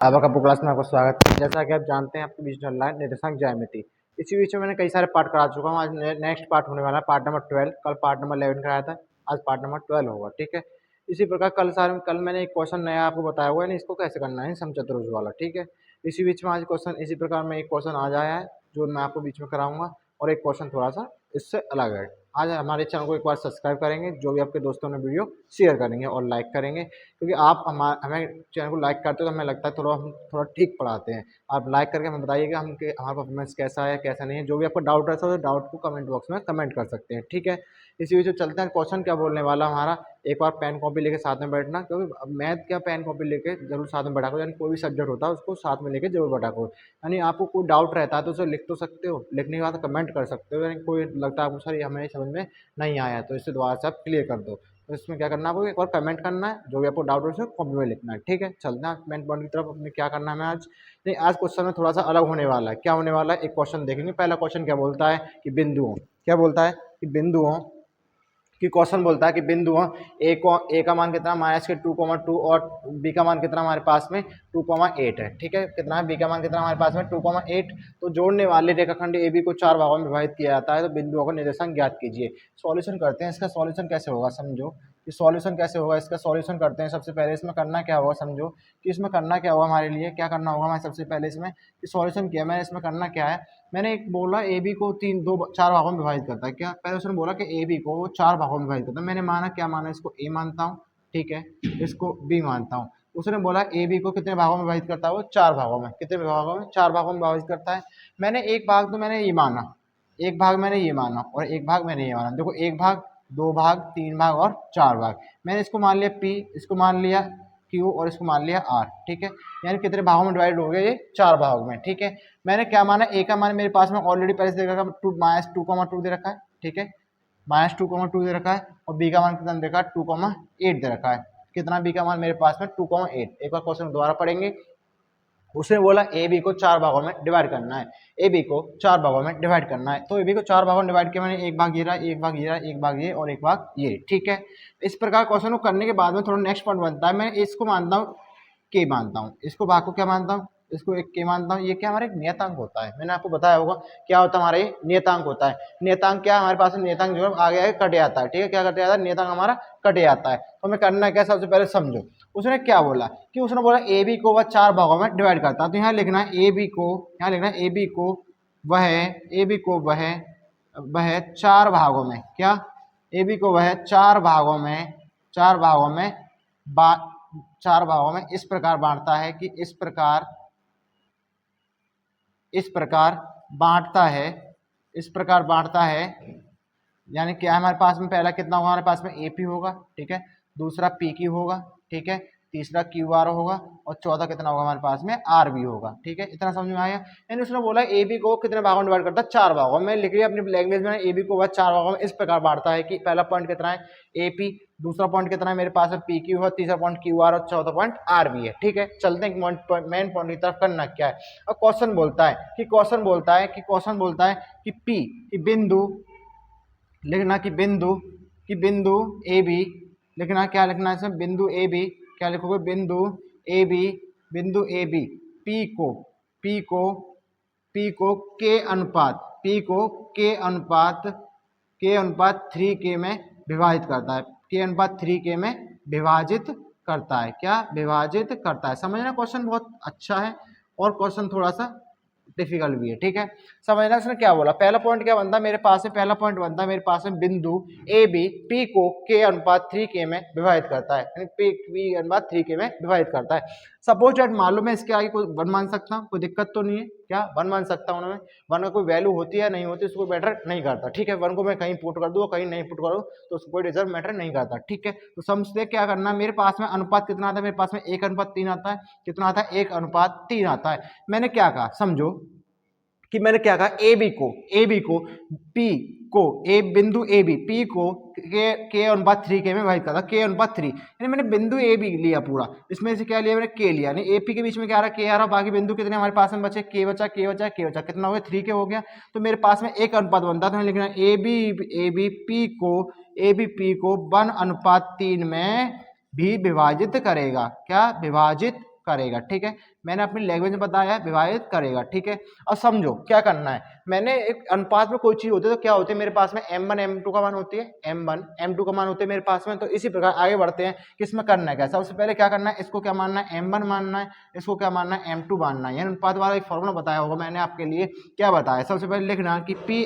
आपका क्लास में आपका स्वागत है। जैसा कि आप जानते हैं आपके बीच चल रहा है निर्देशांक ज्यामिति। इसी बीच में मैंने कई सारे पार्ट करा चुका हूँ। आज नेक्स्ट पार्ट होने वाला है पार्ट नंबर 12। कल पार्ट नंबर 11 कराया था, आज पार्ट नंबर 12 होगा। ठीक है, इसी प्रकार कल मैंने एक क्वेश्चन नया आपको बताया हुआ है, इसको कैसे करना है समचतुर्भुज वाला। ठीक है, इसी बीच में आज क्वेश्चन इसी प्रकार में एक क्वेश्चन आ जाया है जो मैं आपको बीच में कराऊंगा, और एक क्वेश्चन थोड़ा सा इससे अलग है। आज हमारे चैनल को एक बार सब्सक्राइब करेंगे, जो भी आपके दोस्तों ने वीडियो शेयर करेंगे और लाइक करेंगे, क्योंकि आप हमें चैनल को लाइक करते हो तो हमें लगता है हम थोड़ा ठीक पढ़ाते हैं। आप लाइक करके हमें बताइएगा हमारा परफॉर्मेंस कैसा है कैसा नहीं है। जो भी आपको डाउट रहता है तो डाउट को कमेंट बॉक्स में कमेंट कर सकते हैं। ठीक है, इसी वजह से चलते हैं। क्वेश्चन क्या बोलने वाला हमारा, एक बार पेन कॉपी लेके साथ में बैठना, क्योंकि मैथ क्या पेन कॉपी लेके जरूर साथ में बैठा करो, यानी कोई भी सब्जेक्ट होता है उसको साथ में लेके जरूर बैठा करो। यानी आपको कोई डाउट रहता है तो उसे लिख तो सकते हो, लिखने के बाद कमेंट कर सकते हो। यानी कोई लगता है आपको सर ये हमें समझ में नहीं आया तो इससे दोबारा से आप क्लियर कर दो। तो इसमें क्या करना है, आपको एक बार कमेंट करना है, जो भी आपको डाउट है उसमें कॉपी में लिखना है। ठीक है, चलते हैं मेन पॉइंट की तरफ। अपने क्या करना है हमें आज, नहीं आज क्वेश्चन में थोड़ा सा अलग होने वाला है। क्या होने वाला है, एक क्वेश्चन देखेंगे। पहला क्वेश्चन क्या बोलता है कि बिंदुओं, क्या बोलता है कि बिंदुओं कि क्वेश्चन बोलता है कि बिंदुओं ए का मान कितना -2,2 और बी का मान कितना हमारे पास में 2,8 है। ठीक है, कितना है बी का मान कितना हमारे पास में 2,8। तो जोड़ने वाले रेखाखंड ए बी को 4 भागों में विभाजित किया जाता है। तो बिंदुओं का निर्देशांक ज्ञात कीजिए। सॉल्यूशन करते हैं। इसका सॉल्यूशन कैसे होगा समझो कि सॉल्यूशन कैसे होगा। इसका सॉल्यूशन करते हैं। सबसे पहले इसमें करना क्या होगा समझो कि इसमें करना क्या होगा, हमारे लिए क्या करना होगा। हमारे सबसे पहले इसमें कि सॉल्यूशन किया मैंने, इसमें करना क्या है, मैंने एक बोला ए बी को 4 भागों में विभाजित करता है। क्या पहले उसने बोला कि ए बी को 4 भागों में विभाजित करता है। मैंने माना क्या माना, इसको ए मानता हूँ, ठीक है, इसको बी मानता हूँ। उसने बोला ए बी को कितने भागों में विभाजित करता है, वो 4 भागों में। कितने भागों में, 4 भागों में विभाजित करता है। मैंने एक भाग तो मैंने ये माना, एक भाग मैंने ये माना और एक भाग मैंने ये माना। देखो एक भाग, 2 भाग, 3 भाग और 4 भाग। मैंने इसको मान लिया पी, इसको मान लिया क्यू और इसको मान लिया आर। ठीक है, यानी कितने भागों में डिवाइड हो गया, ये 4 भागों में। ठीक है, मैंने क्या माना, ए का मान मेरे पास में ऑलरेडी पहले से दे रखा है, -2,2 दे रखा है। ठीक है, -2,2 दे रखा है, और बी का मान कितना दे रखा है, 2,8 दे रखा है। कितना बी का मान मेरे पास में 2,8। एक बार क्वेश्चन दोबारा पढ़ेंगे। उसने बोला ए बी को 4 भागों में डिवाइड करना है, ए बी को 4 भागों में डिवाइड करना है। तो ए बी को 4 भागों में डिवाइड किया मैंने, एक भाग ये रहा, एक भाग ये रहा, एक भाग ये और एक भाग ये। ठीक है, इस प्रकार क्वेश्चन को करने के बाद में थोड़ा नेक्स्ट पॉइंट बनता है। मैं इसको मानता हूँ के मानता हूँ, इसको भाग को क्या मानता हूँ, इसको एक के मानता हूँ। ये क्या हमारा एक नियतांक होता है, मैंने आपको बताया होगा क्या होता है हमारा, ये नियतांक होता है। नियतांक क्या हमारे पास नियतांक जो है आगे आगे कट जाता है। ठीक है, क्या कट जाता है, नियतांक हमारा कट जाता है। तो हमें करना क्या, सबसे पहले समझो उसने क्या बोला कि उसने बोला ए बी को वह 4 भागों में डिवाइड करता है। तो यहाँ लिखना है ए बी को, यहाँ लिखना है ए बी को वह 4 भागों में, क्या ए बी को वह 4 भागों में 4 भागों में इस प्रकार बांटता है कि इस प्रकार बांटता है। यानी क्या हमारे पास में पहला कितना होगा, हमारे पास में ए पी होगा, ठीक है, दूसरा पी क्यू होगा, ठीक है, तीसरा क्यू आर होगा, और चौथा कितना होगा हमारे पास में आर बी होगा। ठीक है, इतना समझ में आया। यानी उसने बोला ए बी को कितने भागों में डिवाइड करता है, 4 भागों में। लिख लिया अपनी लैंग्वेज में, ए बी को वह 4 भागों में इस प्रकार बांटता है कि पहला पॉइंट कितना है ए पी, दूसरा पॉइंट कितना है मेरे पास में पी क्यू है, तीसरा पॉइंट क्यू आर और चौथा पॉइंट आर बी है। ठीक है, चलते हैं मेन पॉइंट की तरफ। करना क्या है, और क्वेश्चन बोलता है कि पी की बिंदु, लिखना कि बिंदु ए बी, लिखना क्या लिखना है इसमें, बिंदु ए बी, क्या लिखोगे, बिंदु ए बी पी को के अनुपात 3K में विभाजित करता है। के अनुपात 3K में विभाजित करता है, क्या विभाजित करता है। समझना, क्वेश्चन बहुत अच्छा है और क्वेश्चन थोड़ा सा डिफिकल्ट भी है। ठीक है, समझना इसने क्या बोला। पहला पॉइंट क्या बनता है मेरे पास में, पहला पॉइंट बनता है मेरे पास में बिंदु ए बी पी को के अनुपात 3K में विभाजित करता है, यानी पी अनुपात 3K में विभाजित करता है। सपोज डेट मान लो मैं इसके आगे कोई 1 मान सकता हूँ, कोई दिक्कत तो नहीं है, क्या 1 मान सकता हूँ मैं। 1 का कोई वैल्यू होती है नहीं होती उसको मैटर नहीं करता। ठीक है, 1 को मैं कहीं पुट कर दूँ कहीं नहीं पुट करूँ तो उसको कोई रिजल्ट मैटर नहीं करता। ठीक है, तो समझते क्या करना, मेरे पास में अनुपात कितना आता है, मेरे पास में 1:3 आता है। कितना आता है, 1:3 आता है। मैंने क्या कहा समझो कि मैंने क्या कहा, ए बी को पी को ए बिंदु ए बी पी को के अनुपात 3K में विभाजित करता, के अनुपात 3, यानी मैंने बिंदु ए बी लिया पूरा, इसमें से क्या लिया मैंने, के लिया, यानी ए पी के बीच में क्या आ रहा है, के आ रहा, बाकी बिंदु कितने हमारे पास में बचे, के बचा, कितना हो गया, 3K हो गया। तो मेरे पास में एक अनुपात बनता है, तो लिखना ए बी पी को 1:3 में भी विभाजित करेगा, क्या विभाजित करेगा। ठीक है, मैंने अपनी लैंग्वेज में बताया विभाजित करेगा, ठीक है। अब समझो क्या करना है, मैंने एक अनुपात में कोई चीज होती है तो क्या होती है मेरे पास में m1 m2 का मान होती है, m1 m2 का मान होते हैं मेरे पास में। तो इसी प्रकार आगे बढ़ते हैं कि इसमें करना है क्या। सबसे पहले क्या करना है, इसको क्या मानना है m1 मानना है, इसको क्या मानना है m2 मानना है। यानी अनुपात वाला एक फॉर्मूला बताया होगा मैंने आपके लिए, क्या बताया। सबसे पहले लिखना कि पी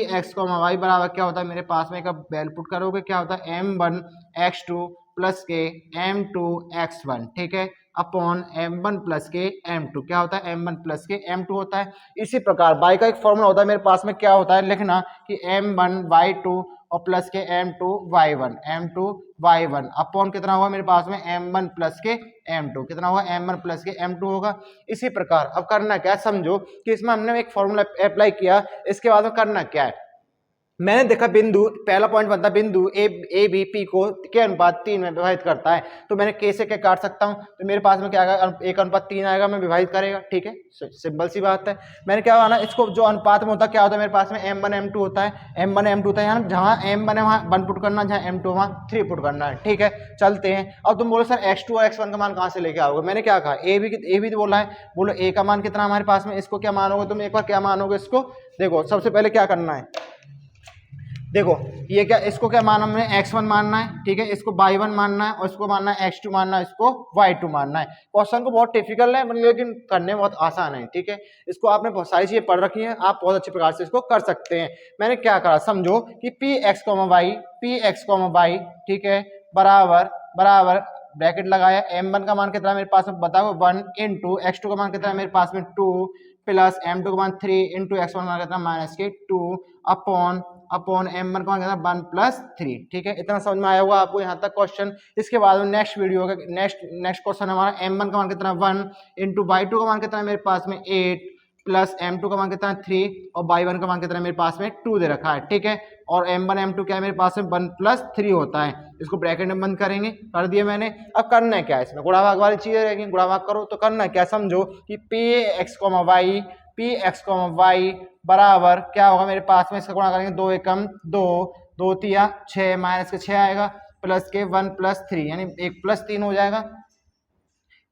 एक्स वाई बराबर क्या होता है मेरे पास में, एक वैल्यू पुट करोगे क्या होता है m1 x2 प्लस के m2 x1, ठीक है, अपॉन m1 प्लस के m2 क्या होता है m1 प्लस के m2 होता है। इसी प्रकार y का एक फॉर्मूला होता है मेरे पास में, क्या होता है लिखना कि m1 y2 और प्लस के m2 y1 अपॉन कितना होगा मेरे पास में m1 प्लस के m2, कितना होगा m1 प्लस के m2 होगा। इसी प्रकार अब करना क्या है, समझो कि इसमें हमने एक फॉर्मूला अप्लाई किया, इसके बाद में करना क्या है। मैंने देखा बिंदु, पहला पॉइंट बनता है बिंदु ए बी पी को के अनुपात 3 में विभाजित करता है। तो मैंने के से क्या काट सकता हूं, तो मेरे पास में क्या आएगा, 1:3 आएगा, मैं विभाजित करेगा, ठीक है, सिंपल सी बात है। मैंने क्या माना, इसको जो अनुपात में होता है क्या होता है मेरे पास में m1 m2 होता है, m1 m2 होता है, यहाँ जहाँ m1 है वहाँ 1 पुट करना, जहाँ m2 वहाँ 3 पुट करना है, ठीक है। चलते हैं। अब तुम बोलो सर x2 और x1 का मान कहाँ से लेके आओगे। मैंने क्या कहा, ए भी तो बोला है, बोलो a का मान कितना हमारे पास में, इसको क्या मानोगे तुम, एक बार क्या मानोगे इसको। देखो सबसे पहले क्या करना है, देखो ये क्या, इसको क्या माना हमने x1 मानना है, ठीक है, इसको y1 मानना है, और इसको मानना है x2 मानना है, इसको y2 मानना है। क्वेश्चन को बहुत डिफिकल्ट है लेकिन करने में बहुत आसान है, ठीक है। इसको आपने बहुत सारी चीजें पढ़ रखी हैं, आप बहुत अच्छे प्रकार से इसको कर सकते हैं। मैंने क्या करा, समझो कि पी एक्स वाई, ठीक है, बराबर बराबर ब्रैकेट लगाया, m1 का मान कितना मेरे पास में बताओ 1 इंटू x2 का मान कितना मेरे पास में 2 प्लस m2 का मान 3 इंटू x1 का मान कितना माइनस के 2 अपॉन m1 का मान कितना 1 प्लस 3, ठीक है। इतना समझ में आया होगा आपको यहाँ तक क्वेश्चन। इसके बाद में नेक्स्ट वीडियो का नेक्स्ट क्वेश्चन हमारा m1 का मान कितना 1 इंटू y2 का मान कितना मेरे पास में 8 प्लस m2 का मान कितना 3 और y1 का मान कितना मेरे पास में 2 दे रखा है, ठीक है। और m1 m2 क्या है मेरे पास में 1 प्लस 3 होता है, इसको ब्रैकेट में बंद करेंगे, कर दिया मैंने। अब करना है क्या है, इसमें गुणा भाग वाली चीजें रहेंगी, गुणा भाग करो। तो करना है क्या, समझो कि पी एक्स वाई बराबर क्या होगा मेरे पास में, इसका गुणा करेंगे 2 एकम 2 2 तिया 6 माइनस के 6 आएगा प्लस के 1 प्लस 3 यानी 1 प्लस 3 हो जाएगा,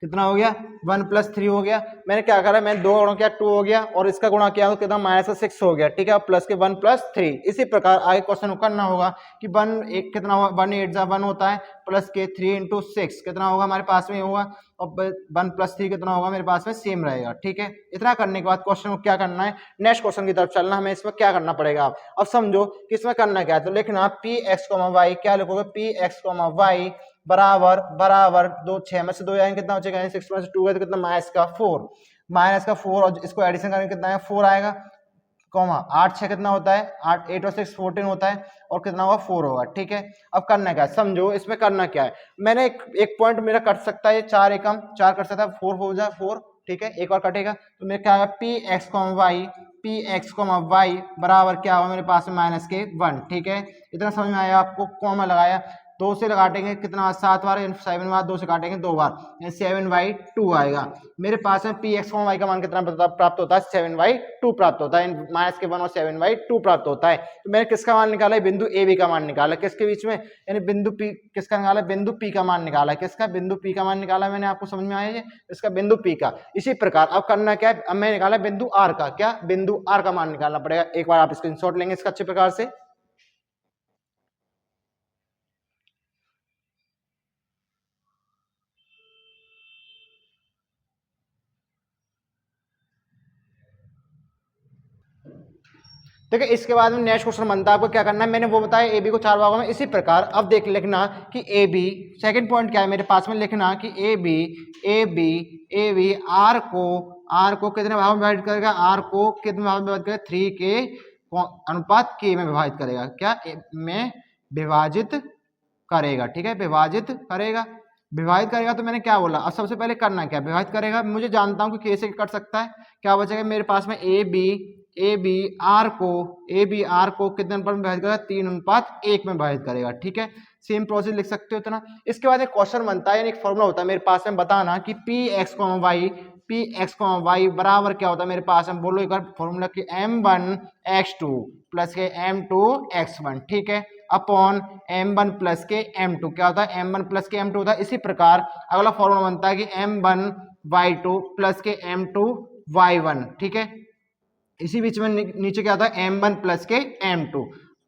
कितना हो गया 1 प्लस 3 हो गया। मैंने क्या करा, मैंने 2 गुणा किया 2 हो गया, और इसका गुणा किया तो कितना माइनस 6 हो गया, ठीक है, प्लस के 1 प्लस 3। इसी प्रकार आगे क्वेश्चन को करना होगा कि 1 एक कितना होगा, 1 8 जा 1 होता है, प्लस के 3 इंटू 6 कितना होगा हमारे पास में होगा, और 1 प्लस 3 कितना होगा मेरे पास में सेम रहेगा, ठीक है। इतना करने के बाद क्वेश्चन को क्या करना है, नेक्स्ट क्वेश्चन की तरफ चलना। हमें इसमें क्या करना पड़ेगा, अब समझो कि इसमें करना क्या है। तो लिखना पी एक्स वाई, क्या लिखोगे, पी एक्स वाई बराबर बराबर 2 6 में से 2 जाएंगे कितना बचेगा, 6 में से 2 है तो कितना माइनस का 4 और इसको एडिशन करेंगे कितना है 4 आएगा, कॉमा 8 6 कितना होता है 8 8 और 6 14 होता है, और कितना होगा 4 होगा, ठीक है। अब करना क्या है, समझो इसमें करना क्या है। मैंने एक पॉइंट मेरा कट सकता है, 4 एकम 4 कट सकता है, 4 हो जाए 4, ठीक है, एक बार कटेगा। तो मेरे क्या आएगा पी एक्स वाई बराबर क्या होगा मेरे पास में माइनस के 1, ठीक है। इतना समझ में आया आपको, कॉमा लगाया, 2 से काटेंगे कितना 7 बार, 7 बार 2 से काटेंगे 2 बार, 7/2 आएगा। मेरे पास में पी एक्स वाई का मान कितना प्राप्त होता है, 7/2 प्राप्त होता है, माइनस के 1 और 7/2 प्राप्त होता है। तो मैंने किसका मान निकाला है, बिंदु ए बी का मान निकाला, किसके बीच में, यानी बिंदु पी किसका निकाला, बिंदु पी का मान निकाला, किसका, बिंदु पी का मान निकाला मैंने, आपको समझ में आया है इसका बिंदु पी का। इसी प्रकार अब करना क्या है, अब मैं निकाला बिंदु आर का, क्या बिंदु आर का मान निकालना पड़ेगा। एक बार आप स्क्रीनशॉट लेंगे इसका अच्छे प्रकार से। देखिए इसके बाद में नेक्स्ट क्वेश्चन बनता है, आपको क्या करना है, मैंने वो बताया ए बी को 4 भागों में। इसी प्रकार अब देख लिखना कि ए बी, सेकंड पॉइंट क्या है मेरे पास में, लिखना कि ए बी आर को कितने भागों में विभाजित करेगा, आर को कितने भागों में विभाजित करेगा, 3 के अनुपात के में विभाजित करेगा, क्या में विभाजित करेगा, ठीक है, विभाजित करेगा। तो मैंने क्या बोला, अब सबसे पहले करना क्या, विभाजित करेगा। मुझे जानता हूं कि कैसे कर सकता है, क्या बचेगा मेरे पास में ए बी आर को कितने अनुपात में विभाजित करेगा, 3:1 में विभाजित करेगा, ठीक है। सेम प्रोसेस लिख सकते हो इतना। इसके बाद एक क्वेश्चन बनता है, यानी एक फॉर्मूला होता है मेरे पास में, बताना कि पी एक्स वाई बराबर क्या होता है मेरे पास में, बोलो एक बार फॉर्मूला की m1 x2 प्लस के m2 x1, ठीक है, अपॉन m1 प्लस के m2 क्या होता है, m1 प्लस के m2 होता है। इसी प्रकार अगला फॉर्मूला बनता है कि m1 y2 प्लस के m2 y1, ठीक है। इसी बीच में नीचे क्या होता है m1 प्लस के m2।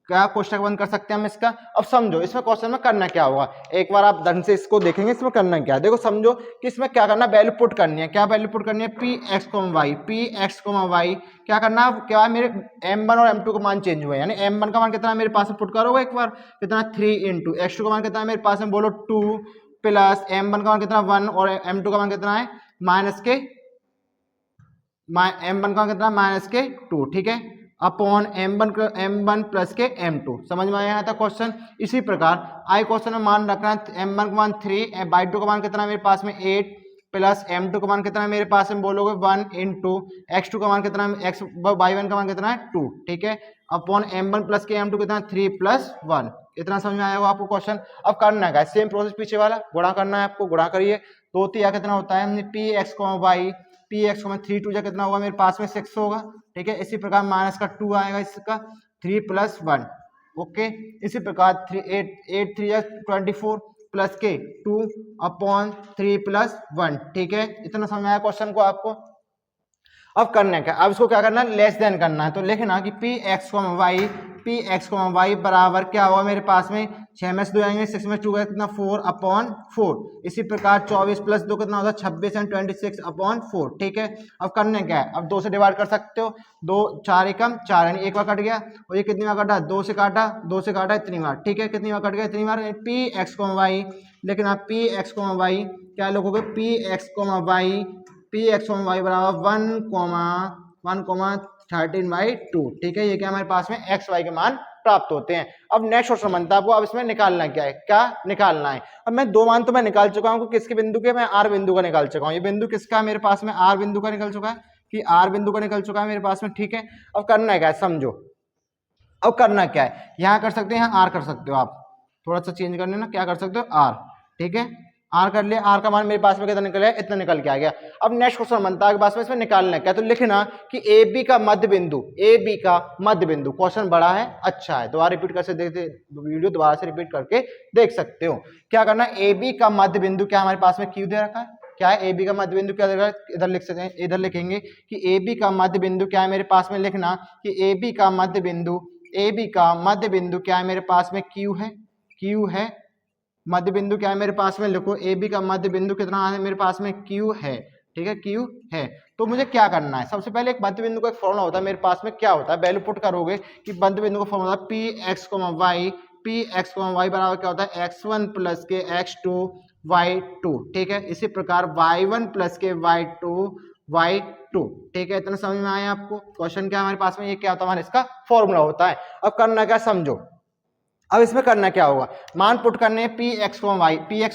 क्या कोष्टक बंद कर सकते हैं हम इसका। अब समझो इसमें क्वेश्चन में करना क्या होगा, एक बार आप ढंग से इसको देखेंगे इसमें करना क्या है। देखो समझो कि इसमें क्या करना, वैल्यू पुट करनी है। क्या वैल्यू पुट करनी है, पी एक्स कोमा वाई क्या करना, क्या मेरे m1 और m2 का मान चेंज हुए, यानी m1 का मान कितना मेरे पास में पुट करोगे एक बार, कितना 3 इंटू x2 का मान कितना है मेरे पास में, बोलो 2 प्लस m1 का मान कितना 1 और m2 का मान कितना है माइनस के m1 का कितना माइनस के 2, ठीक है, अपॉन m1 प्लस के m2। समझ में आया था क्वेश्चन। इसी प्रकार आई क्वेश्चन में मान रखना m1 का मान 3, y2 का मान कितना है मेरे पास में 8 प्लस m2 का मान कितना है मेरे पास में, बोलोगे 1 इंटू x2 का मान कितना है, y1 का मान कितना है 2, ठीक है, अपॉन m1 प्लस के m2 कितना 3 प्लस 1। इतना समझ में आया होगा आपको क्वेश्चन। अब करना है सेम प्रोसेस पीछे वाला, गुणा करना है आपको। गुणा करिए, 2 3 कितना होता है, हमने P X Y P X में 3 2 जा कितना होगा मेरे पास में 6 होगा, ठीक है। इसी प्रकार माइनस का 2 आएगा, इसका 3 प्लस 1, ओके। इसी प्रकार 8 3 या 24 प्लस के 2 अपॉन 3 प्लस 1, ठीक है। इतना समझ आया क्वेश्चन को आपको। अब करना है क्या, अब इसको क्या करना है, लेस देन करना है। तो लिखना कि पी एक्स वाई बराबर क्या होगा मेरे पास में, 6 में से 2 आएंगे, 6 में 2 का कितना 4 अपॉन 4। इसी प्रकार 24 प्लस 2 कितना होता है 26 एंड 26 अपॉन 4, ठीक है। अब करने क्या है, अब 2 से डिवाइड कर सकते हो, 2 4 एकम 4 यानी एक बार कट गया, और ये कितनी बार कटा, 2 से काटा इतनी बार, ठीक है। कितनी बार कट गया, इतनी बार। पी एक्स वाई, लेकिन आप पी एक्स वाई क्या लिखोगे, P X Y P X Y बराबर 1,13/2, ठीक है। ये क्या हमारे पास में एक्स वाई के मान प्राप्त होते हैं। अब नेक्स्ट क्वेश्चन बनता है आपको, अब इसमें निकालना क्या है, क्या निकालना है। अब मैं 2 मान तो मैं निकाल चुका हूँ, किसके बिंदु के, मैं आर बिंदु का निकाल चुका हूँ। ये बिंदु किसका है मेरे पास में, आर बिंदु का निकल चुका है, कि आर बिंदु का निकल चुका है मेरे पास में, ठीक है। अब करना है क्या है, समझो। अब करना क्या है, यहाँ कर सकते हैं, यहाँ आर कर सकते हो आप, थोड़ा सा चेंज करने ना, क्या कर सकते हो आर, ठीक है। आर कर लिया, आर का मान मेरे पास में कितना निकल गया, इतना निकल के आ गया। अब नेक्स्ट क्वेश्चन बनता है पास में, इसमें निकालना है क्या, तो लिखना कि ए बी का मध्य बिंदु, क्वेश्चन बड़ा है अच्छा है, दोबारा रिपीट करके देखते, वीडियो दोबारा से रिपीट करके देख सकते हो। क्या करना है, ए बी का मध्य बिंदु क्या हमारे पास में क्यू दे रखा है, क्या है ए बी का मध्य बिंदु, क्या देगा, इधर लिख सकते हैं, इधर लिखेंगे कि ए बी का मध्य बिंदु क्या है मेरे पास में, लिखना कि ए बी का मध्य बिंदु क्या है मेरे पास में, क्यू है। मध्य बिंदु क्या है मेरे पास में, लिखो ए बी का मध्य बिंदु कितना है मेरे पास में, क्यू है, ठीक है, क्यू है। तो मुझे क्या करना है, सबसे पहले एक मध्य बिंदु का एक फॉर्मूला होता है मेरे पास में, क्या होता है, वैल्यू पुट करोगे कि मध्य बिंदु का फॉर्मूला पी एक्स वाई बराबर क्या होता है, x1 प्लस के x2 y2, ठीक है। इसी प्रकार y1 प्लस के y2, ठीक है। इतना समझ में आया आपको क्वेश्चन, क्या हमारे पास में ये क्या होता है, हमारा इसका फॉर्मूला होता है। अब करना क्या, समझो। अब इसमें करना क्या होगा, मान पुट करने हैं पी एक्स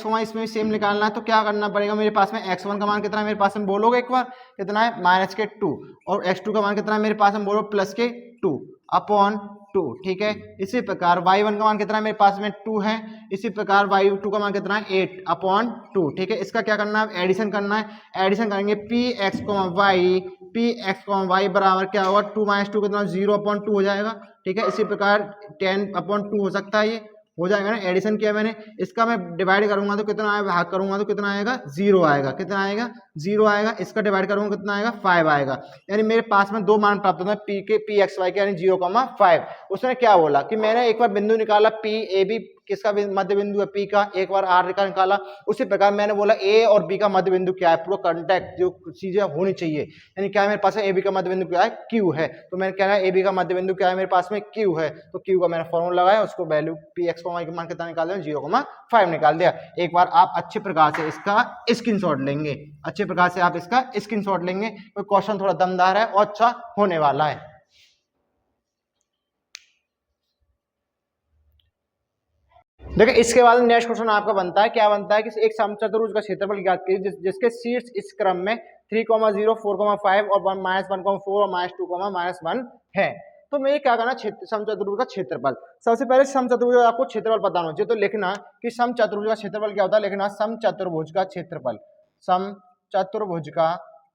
वाई इसमें भी सेम निकालना है। तो क्या करना पड़ेगा, मेरे पास में x1 का मान कितना है मेरे पास में, बोलोगे एक बार, कितना है माइनस के 2, और x2 का मान कितना है मेरे पास में, बोलो प्लस के 2 अपॉन 2, ठीक है। इसी प्रकार y1 का मान कितना है मेरे पास में 2 है, इसी प्रकार y2 का मान कितना है 8 अपॉन 2, ठीक है। इसका क्या करना है, एडिशन करना है। एडिशन करेंगे पी एक्स वाई बराबर क्या होगा, 2 माइनस 2 कितना 0 अपॉन 2 हो जाएगा, ठीक है। इसी प्रकार 10 अपॉन 2 हो सकता है, ये हो जाएगा ना, एडिशन किया मैंने। इसका मैं डिवाइड करूंगा तो कितना आएगा, भाग करूंगा तो कितना आएगा, 0 आएगा, कितना आएगा 0 आएगा। इसका डिवाइड करूंगा कितना आएगा, 5 आएगा। यानी मेरे पास में 2 मान प्राप्त होता है पी एक्स वाई के, यानी 0,5। उसने क्या बोला कि मैंने एक बार बिंदु निकाला पी ए बी, किसका मध्य बिंदु है पी का, एक बार आर का निकाला। उसी प्रकार मैंने बोला ए और बी का मध्य बिंदु क्या है, पूरा कॉन्टैक्ट जो चीजें होनी चाहिए, यानी क्या है मेरे पास है, ए बी का मध्य बिंदु क्या है, क्यू है। तो मैंने कहना है ए बी का मध्य बिंदु क्या है मेरे पास में, क्यू है। तो क्यू का मैंने फॉर्मूला लगाया, उसको वैल्यू पी एक्स वाई का मान कितना निकाल दिया, 0,5 निकाल दिया। एक बार आप अच्छे प्रकार से इसका स्क्रीनशॉट लेंगे, अच्छे प्रकार से आप इसका स्क्रीनशॉट लेंगे, तो क्वेश्चन थोड़ा दमदार है और अच्छा होने वाला है। देखिए इसके बाद नेक्स्ट क्वेश्चन आपका बनता है, क्या बनता है कि एक समचतुर्भुज का क्षेत्रफल ज्ञात कीजिए जिसके शीर्ष इस क्रम में 3,0 4,5 और -1,4 और -2,-1 है। तो मैं क्या करना, समचतुर्भुज का क्षेत्रफल, सबसे पहले समचतुर्भुज आपको क्षेत्रफल पता होना चाहिए। तो लिखना कि समचतुर्भुज का क्षेत्रफल क्या होता है, लिखना समचतुर्भुज का क्षेत्रफल, समचतुर्भुज का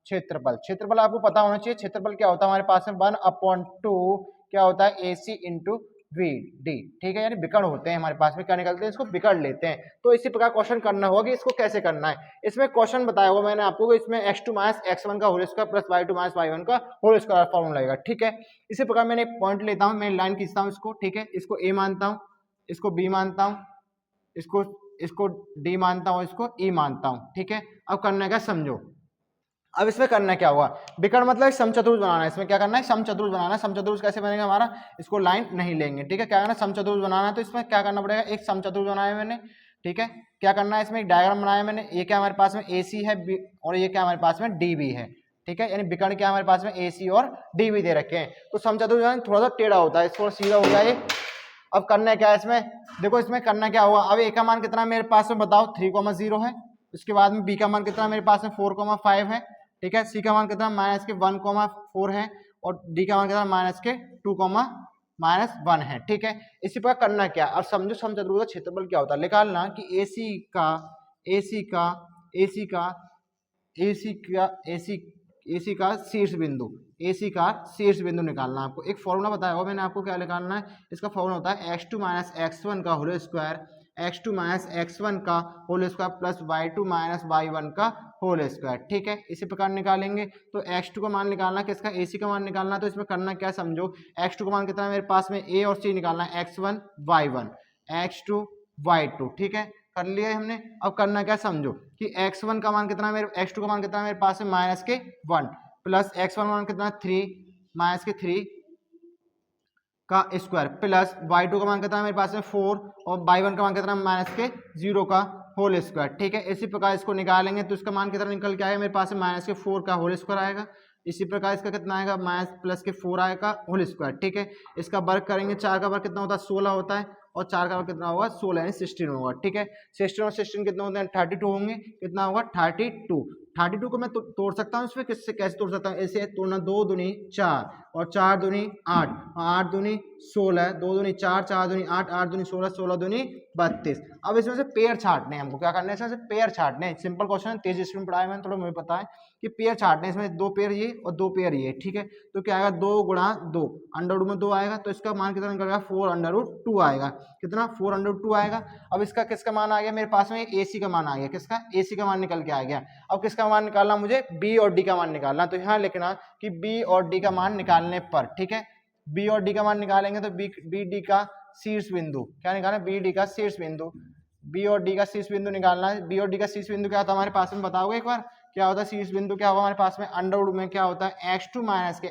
क्षेत्रफल आपको पता होना चाहिए। क्षेत्रफल क्या होता है हमारे पास में 1/2 क्या होता है AC इंटू वी डी, ठीक है, यानी विकर्ण होते हैं हमारे पास में, क्या निकलते हैं, इसको विकर्ण लेते हैं। तो इसी प्रकार क्वेश्चन करना होगा कि इसको कैसे करना है। इसमें क्वेश्चन बताया होगा मैंने आपको, इसमें x2 माइनस x1 का whole square plus y2 minus y1 का होल स्क्वायर फॉर्मूला लगेगा, ठीक है। इसी प्रकार मैंने एक पॉइंट लेता हूँ, मैं लाइन खींचता हूँ इसको, ठीक है, इसको a मानता हूँ, इसको b मानता हूँ, इसको इसको d मानता हूँ, इसको e मानता हूँ, ठीक है। अब करना क्या समझो। अब इसमें करना क्या हुआ, विकर्ण मतलब समचतुर्भुज बनाना है। इसमें क्या करना है, समचतुर्भुज बनाना है। समचतुर्भुज कैसे बनेगा हमारा, इसको लाइन नहीं लेंगे, ठीक है। क्या करना है, समचतुर्भुज बनाना है, तो इसमें क्या करना पड़ेगा, एक समचतुर्भुज बनाया मैंने, ठीक है। क्या करना है, इसमें एक डायग्राम बनाया मैंने, ये क्या हमारे पास में AC है और ये क्या हमारे पास में DB है, ठीक है। यानी विकर्ण क्या हमारे पास में AC और DB दे रखे हैं। तो समचतुर्भुज थोड़ा सा टेढ़ा होता है, इसको सीधा हो जाए। अब करना क्या है इसमें, देखो इसमें करना क्या होगा। अब A का मान कितना मेरे पास में बताओ, 3,0 है। उसके बाद में B का मान कितना मेरे पास में 4,5 है, ठीक है। C का मान कितना माइनस के 1,4 है और D का मान कितना माइनस के 2,-1 है, ठीक है। इसी प्रकार करना क्या, अब समझो समचतुर्भुज का क्षेत्रफल क्या होता है, निकालना कि AC का शीर्ष बिंदु निकालना है आपको। एक फॉर्मूला बताया होगा मैंने आपको, क्या निकालना है, इसका फॉर्मूला होता है x2 माइनस x1 का whole square, x2 minus x1 का whole square plus y2 minus y1 का होल स्क्वायर, ठीक है। इसी प्रकार निकालेंगे। तो x2 का मान निकालना, किसका, AC का मान निकालना। तो इसमें करना क्या समझो, x2 का मान कितना है मेरे पास में, A और C निकालना है, x1 y1 x2 y2, ठीक है, कर लिया हमने। अब करना क्या समझो कि x1 का मान कितना है मेरे, x2 का मान कितना है मेरे पास में माइनस के 1 प्लस x1 मान कितना 3 माइनस के 3 का स्क्वायर प्लस y2 का मान कितना है मेरे पास में 4 और y1 का मान कितना है माइनस के 0 का होल स्क्वायर, ठीक है। इसी प्रकार इसको निकालेंगे तो इसका मान कितना निकल के आएगा मेरे पास में माइनस के 4 का होल स्क्वायर आएगा। इसी प्रकार इसका कितना आएगा, माइनस प्लस के 4 आएगा होल स्क्वायर, ठीक है। इसका वर्ग करेंगे, 4 का वर्ग कितना होता है 16 होता है और 4 का वर्ग कितना होगा 16 यानी 16 होगा, ठीक है। 16 और 16 कितना होते हैं 32 होंगे, कितना होगा 32 को मैं तोड़ सकता हूँ इसमें, किससे कैसे तोड़ सकता हूँ, ऐसे तोड़ना, 2 दूनी 4 और 4 दूनी 8 और 8 दूनी 16, 2 दूनी 4 4 दूनी 8 8 दूनी 16 16 दूनी 32। अब इसमें से पेयर छाटने हैं हमको, क्या करना है, इसमें से पेयर छाटने हैं। सिंपल क्वेश्चन है, तेज स्पीड में पढ़ाया मैंने, थोड़ा मुझे पता है कि पेयर छाटने हैं। इसमें 2 पेयर ये और 2 पेयर ये, ठीक है। तो क्या आएगा 2 गुणा 2, अंडर रूट में 2 आएगा, तो इसका मान कितना निकलेगा 4√2 आएगा, कितना 4√2 आएगा। अब इसका किसका मान आ गया मेरे पास में, AC का मान आ गया, किसका, AC का मान निकल के आ गया। अब किसका मान निकालना, मुझे B और D का मान निकालना। तो यहाँ लिखना कि B और D का मान निकालने पर, ठीक है, B और D का मान निकालेंगे तो बी डी का शीर्ष बिंदु, क्या निकालना है, BD का शीर्ष बिंदु, B और D का शीर्ष बिंदु निकालना है। B और D का शीर्ष बिंदु क्या होता है हमारे पास में, बताओगे एक बार, क्या होता है शीर्ष बिंदु, क्या होगा हमारे पास में, अंडर रूट में क्या होता है x2 माइनस के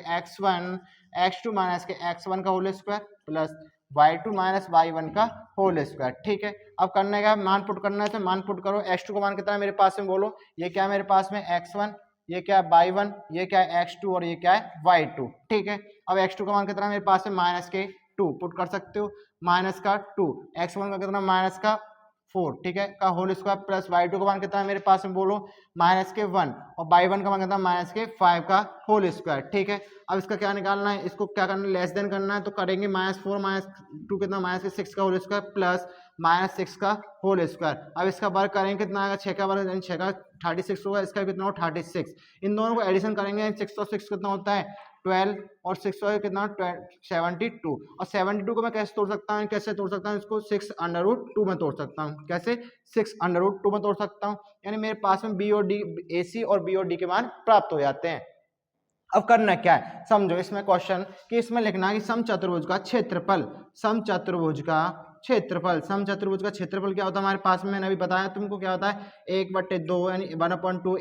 x1 का whole square plus y2 minus y1 का होल स्क्वायर, ठीक है। अब करने का मान पुट करना है, तो मान पुट करो। x2 का मान कितना है मेरे पास में, बोलो, ये क्या है मेरे पास में x1, ये क्या है y1, ये क्या है x2 और ये क्या है y2, ठीक है। अब x2 का मान कितना है मेरे पास में माइनस के 2 पुट कर सकते हो, माइनस का 2, x1 का कितना माइनस का 4, ठीक है, का होल स्क्वायर प्लस y2 का मान कितना है मेरे पास में, बोलो, माइनस के 1 और y1 का मान कितना माइनस के 5 का होल स्क्वायर, ठीक है। अब इसका क्या निकालना है, इसको क्या करना है, लेस देन करना है। तो करेंगे -4 -2 कितना माइनस के 6 का होल स्क्वायर प्लस -6 का होल स्क्वायर। अब इसका वर्ग करेंगे, कितना आएगा 6 का वर्ग यानी 6 का 36 होगा, इसका कितना हो 36। इन दोनों को एडिशन करेंगे, 6 और 6 कितना होता है 12 और 6 और कितना 72 और 72 को मैं कैसे तोड़ सकता हूँ, इसको 6√2 में तोड़ सकता हूँ, कैसे 6√2 में तोड़ सकता हूँ। यानी मेरे पास में B और D, AC और B और D के मान प्राप्त हो जाते हैं। अब करना क्या है समझो, इसमें क्वेश्चन कि इसमें लिखना है कि समचतुर्भुज का क्षेत्रफल, समचतुर्भुज का क्षेत्रफल क्या होता है हमारे पास में, मैंने अभी बताया तुमको, क्या होता है 1/2 यानी 1/2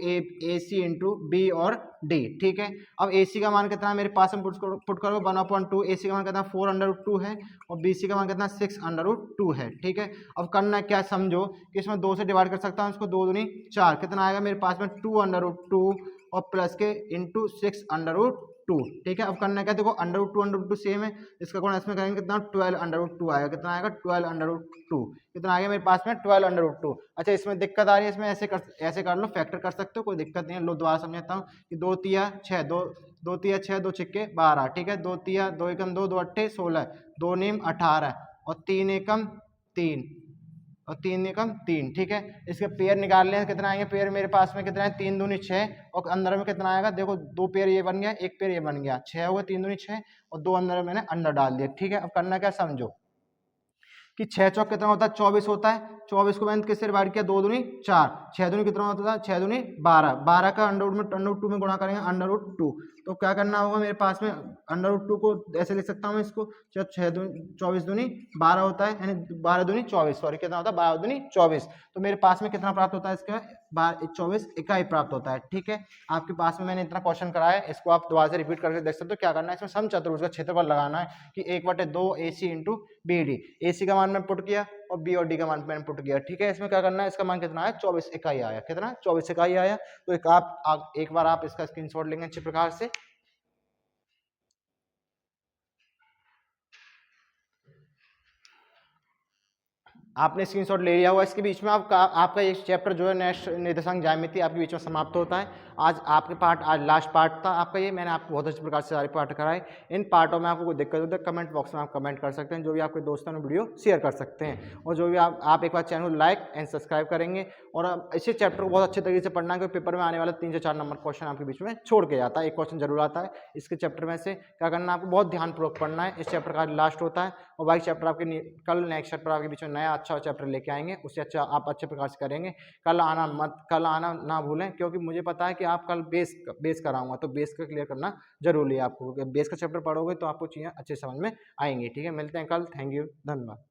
AC इंटू B और D, ठीक है। अब AC का मान कितना है मेरे पास में, पुट करो 1/2, AC का मान कितना 4√2 है और BC का मान कितना 6√2 है, ठीक है। अब करना क्या समझो कि इसमें 2 से डिवाइड कर सकता हूँ, इसको 2 दूनी 4, कितना आएगा मेरे पास में 2√2 और प्लस के इंटू 6√2, ठीक है। अब करना क्या, देखो √2 सेम है, इसका गुणा इसमें करेंगे कितना 12√2 आएगा, कितना आएगा 12√2, कितना आ गया मेरे पास में 12√2। अच्छा इसमें दिक्कत आ रही है, इसमें ऐसे कर लो, फैक्टर कर सकते हो, कोई दिक्कत नहीं है। लो दोबारा समझाता हूँ कि 2 तिया 6 2 तिया 6 2 छिक्के 12, ठीक है, 2 तिया 2 एकम 2 2 अट्ठे 16 2 नीम 18 और 3 एकम 3 और 3 एकम 3, ठीक है। इसके पेयर निकाल लें, कितना आएंगे पेयर मेरे पास में, कितना है 3 दूनी 6 और अंदर में कितना आएगा, देखो 2 पेयर ये बन गया, 1 पेयर ये बन गया, 6 होगा, 3 दूनी 6 और 2 अंदर मैंने अंडर डाल दिया, ठीक है। अब करना क्या समझो, कि 6 चौक कितना होता है 24 होता है। 24 को मैंने किससे डिवाइड किया 2 दूनी 4, 6 दूनी कितना होता था 6 दूनी 12, 12 का अंडर रूट में गुणा करेंगे अंडर रूट 2। तो क्या करना होगा मेरे पास में अंडर रूट 2 को ऐसे लिख सकता हूँ मैं इसको, जब 24 दूनी 12 होता है, यानी 12 दूनी 24, सॉरी कितना होता है 12 दूनी 24। तो मेरे पास में कितना प्राप्त होता है इसका 24 इकाई प्राप्त होता है। ठीक है, आपके पास में मैंने इतना क्वेश्चन कराया है, इसको आप दोबारा से रिपीट करके देख सकते हो। क्या करना है इसमें समचतुर्भुज का क्षेत्रफल लगाना है कि 1/2 AC इंटू BD, AC का मान मैंने पुट किया और B और D का मान मैंने पुट किया। ठीक है, इसमें क्या करना है, इसका मान कितना आया 24 इकाई आया, कितना 24 इकाई आया। तो एक बार आप इसका स्क्रीनशॉट लेंगे अच्छे प्रकार से। आपने स्क्रीनशॉट ले लिया होगा। इसके बीच में आपका ये चैप्टर जो है नेक्स्ट निर्देशांक ज्यामिति आपके बीच में समाप्त होता है। आज लास्ट पार्ट था आपका ये, मैंने आपको बहुत अच्छे प्रकार से सारे पार्ट कराए। इन पार्टों में आपको कोई दिक्कत हो तो कमेंट बॉक्स में आप कमेंट कर सकते हैं, जो भी आपके दोस्तों ने वीडियो शेयर कर सकते हैं। और जो भी आप एक बार चैनल लाइक एंड सब्सक्राइब करेंगे। और इसी चैप्टर को बहुत अच्छे तरीके से पढ़ना है, क्योंकि पेपर में आने वाले 3 से 4 नंबर क्वेश्चन आपके बीच में छोड़ के जाता है, एक क्वेश्चन जरूर आता है इसके चैप्टर में से। क्या करना है आपको बहुत ध्यानपूर्वक पढ़ना है, इस चैप्टर का लास्ट होता है। और बाकी चैप्टर आपके कल नेक्स्ट चैप्टर आपके बीच में नया अच्छा चैप्टर लेके आएंगे, उससे अच्छा आप अच्छे प्रकार से करेंगे। कल आना ना भूलें, क्योंकि मुझे पता है कि आप कल बेस कराऊंगा, तो बेस का क्लियर करना जरूरी है आपको। बेस का चैप्टर पढ़ोगे तो आपको चीज़ें अच्छे समझ में आएंगी। ठीक है, मिलते हैं कल। थैंक यू, धन्यवाद।